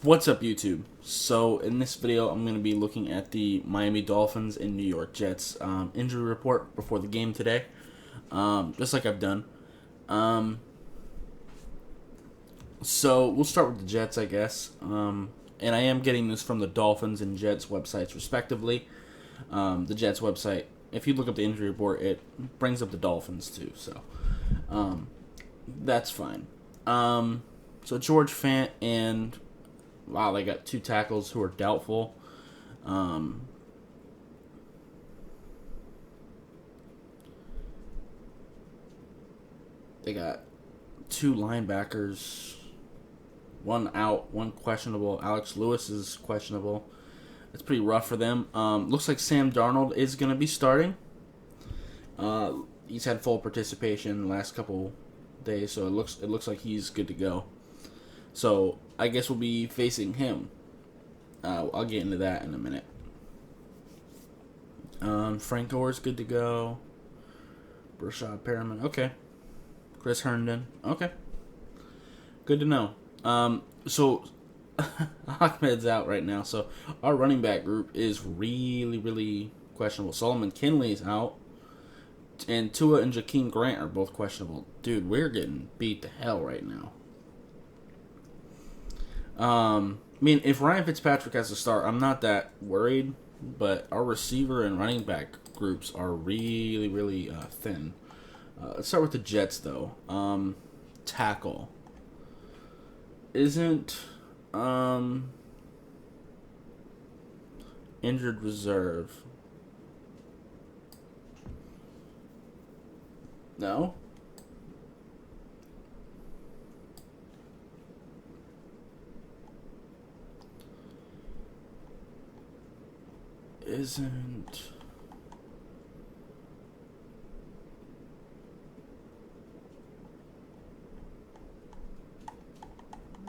What's up, YouTube? So in this video, I'm going to be looking at the Miami Dolphins and New York Jets injury report before the game today, just like I've done. So we'll start with the Jets, I guess. And I am getting this from the Dolphins and Jets websites, respectively. The Jets website, if you look up the injury report, it brings up the Dolphins too, so that's fine. So George Fant and wow, they got two tackles who are doubtful. They got two linebackers, one out, one questionable. Alex Lewis is questionable. It's pretty rough for them. Looks like Sam Darnold is going to be starting. He's had full participation the last couple days, so it looks like he's good to go. So I guess we'll be facing him. I'll get into that in a minute. Frank Gore's good to go. Brashad Perriman, okay. Chris Herndon, okay. Good to know. So Ahmed's out right now, so our running back group is really questionable. Solomon Kinley's out, and Tua and Jakeem Grant are both questionable. Dude, we're getting beat to hell right now. I mean, if Ryan Fitzpatrick has to start, I'm not that worried, but our receiver and running back groups are really thin. Let's start with the Jets, though. Tackle. Isn't injured reserve? No? Isn't...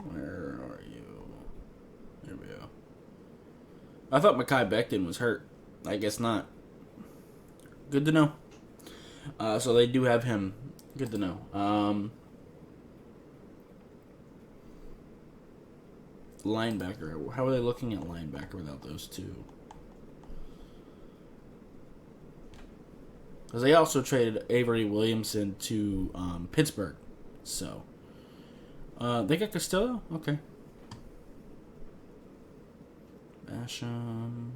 Where are you? There we go. I thought Mekhi Becton was hurt. I guess not. Good to know. So they do have him. Good to know. Linebacker. How are they looking at linebacker without those two? Because they also traded Avery Williamson to Pittsburgh. So they got Costello? Okay. Basham.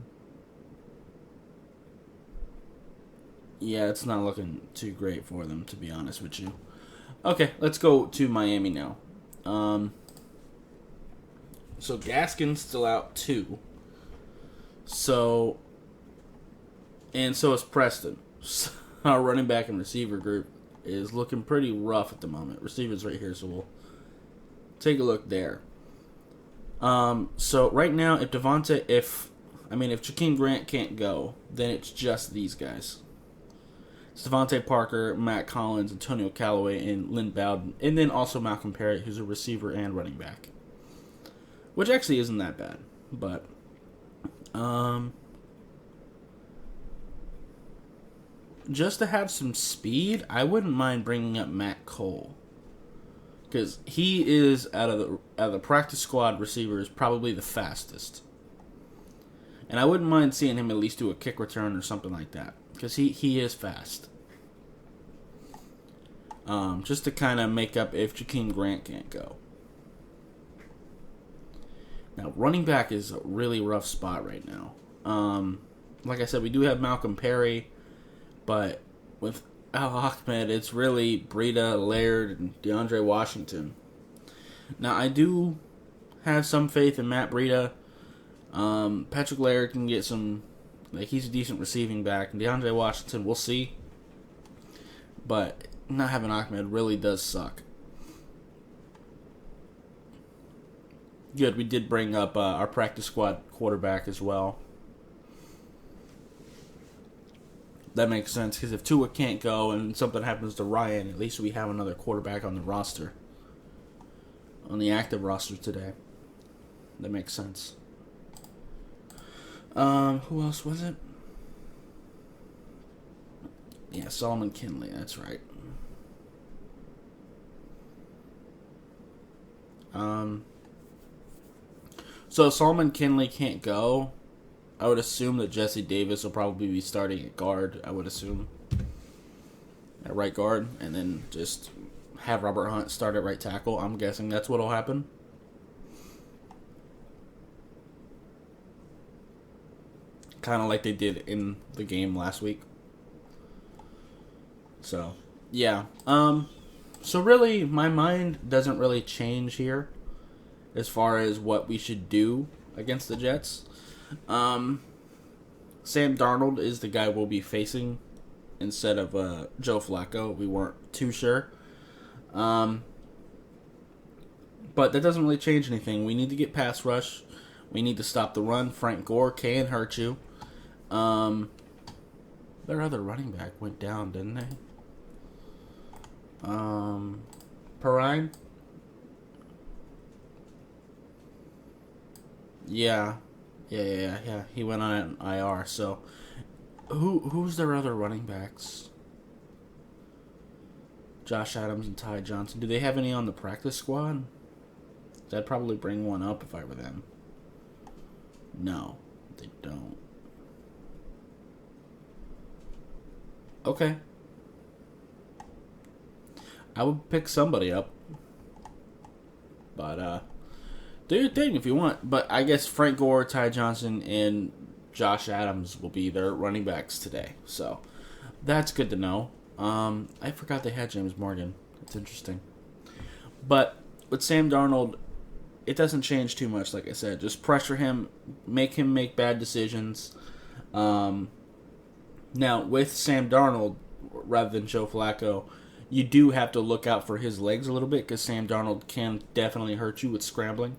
Yeah, it's not looking too great for them, to be honest with you. Okay, let's go to Miami now. So Gaskin's still out too. So is Preston. Our running back and receiver group is looking pretty rough at the moment. Receivers right here, so we'll take a look there. So right now, if Jakeem Grant can't go, then it's just these guys. It's Devontae Parker, Matt Collins, Antonio Callaway, and Lynn Bowden, and then also Malcolm Perry, who's a receiver and running back, which actually isn't that bad. But just to have some speed, I wouldn't mind bringing up Matt Cole, because he is out of the practice squad receivers probably the fastest, and I wouldn't mind seeing him at least do a kick return or something like that, because he is fast. Just to kind of make up if Jakeem Grant can't go. Now, running back is a really rough spot right now. Like I said, we do have Malcolm Perry, but with Al Ahmed, it's really Breida, Laird, and DeAndre Washington. Now, I do have some faith in Matt Breida. Patrick Laird can get some... he's a decent receiving back. And DeAndre Washington, we'll see. But not having Ahmed really does suck. Good, we did bring up our practice squad quarterback as well. That makes sense, because if Tua can't go and something happens to Ryan, at least we have another quarterback on the roster. On the active roster today. That makes sense. Who else was it? Yeah, Solomon Kinley, that's right. So if Solomon Kinley can't go, I would assume that Jesse Davis will probably be starting at guard. I would assume at right guard, and then just have Robert Hunt start at right tackle. I'm guessing that's what'll happen. Kind of like they did in the game last week. So, yeah. So really, my mind doesn't really change here as far as what we should do against the Jets. Sam Darnold is the guy we'll be facing instead of Joe Flacco. We weren't too sure. But that doesn't really change anything. We need to get pass rush. We need to stop the run. Frank Gore can hurt you. Their other running back went down, didn't they? Perrine? Yeah. He went on an IR. So, who's their other running backs? Josh Adams and Ty Johnson. Do they have any on the practice squad? I'd probably bring one up if I were them. No, they don't. Okay. I would pick somebody up. But, do your thing if you want. But I guess Frank Gore, Ty Johnson, and Josh Adams will be their running backs today. So, that's good to know. I forgot they had James Morgan. That's interesting. But with Sam Darnold, it doesn't change too much, like I said. Just pressure him make bad decisions. Now, with Sam Darnold, rather than Joe Flacco, you do have to look out for his legs a little bit because Sam Darnold can definitely hurt you with scrambling.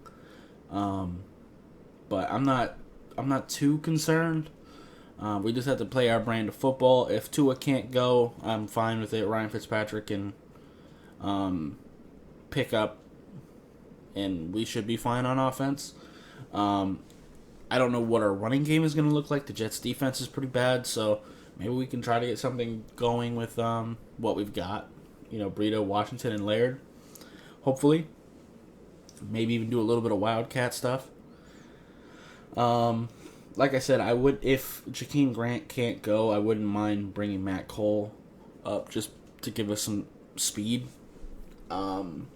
But I'm not too concerned. We just have to play our brand of football. If Tua can't go, I'm fine with it. Ryan Fitzpatrick can pick up, and we should be fine on offense. I don't know what our running game is going to look like. The Jets' defense is pretty bad, so maybe we can try to get something going with what we've got. You know, Breida, Washington, and Laird. Hopefully. Maybe even do a little bit of Wildcat stuff. Like I said, I would, if Jakeem Grant can't go, I wouldn't mind bringing Matt Cole up just to give us some speed. But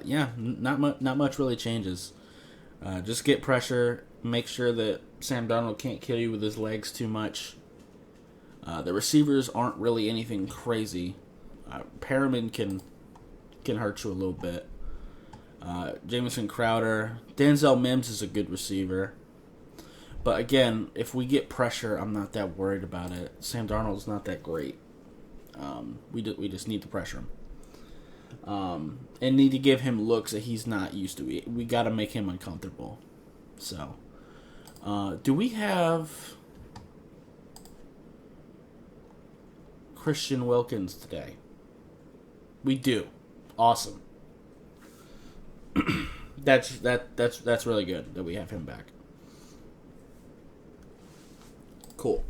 yeah, not much really changes. Just get pressure. Make sure that Sam Darnold can't kill you with his legs too much. The receivers aren't really anything crazy. Perriman can hurt you a little bit. Jamison Crowder. Denzel Mims is a good receiver. But again, if we get pressure, I'm not that worried about it. Sam Darnold's not that great. We just need to pressure him. And need to give him looks that he's not used to. We got to make him uncomfortable. So, do we have Christian Wilkins today? We do. Awesome. That's really good that we have him back. Cool.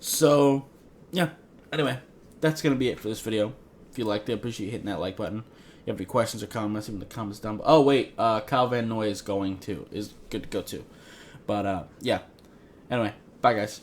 So, yeah. Anyway, that's gonna be it for this video. If you liked it, appreciate you hitting that like button. If you have any questions or comments, leave them in the comments down below. Oh wait, Kyle Van Noy is good to go too. But yeah. Anyway, bye guys.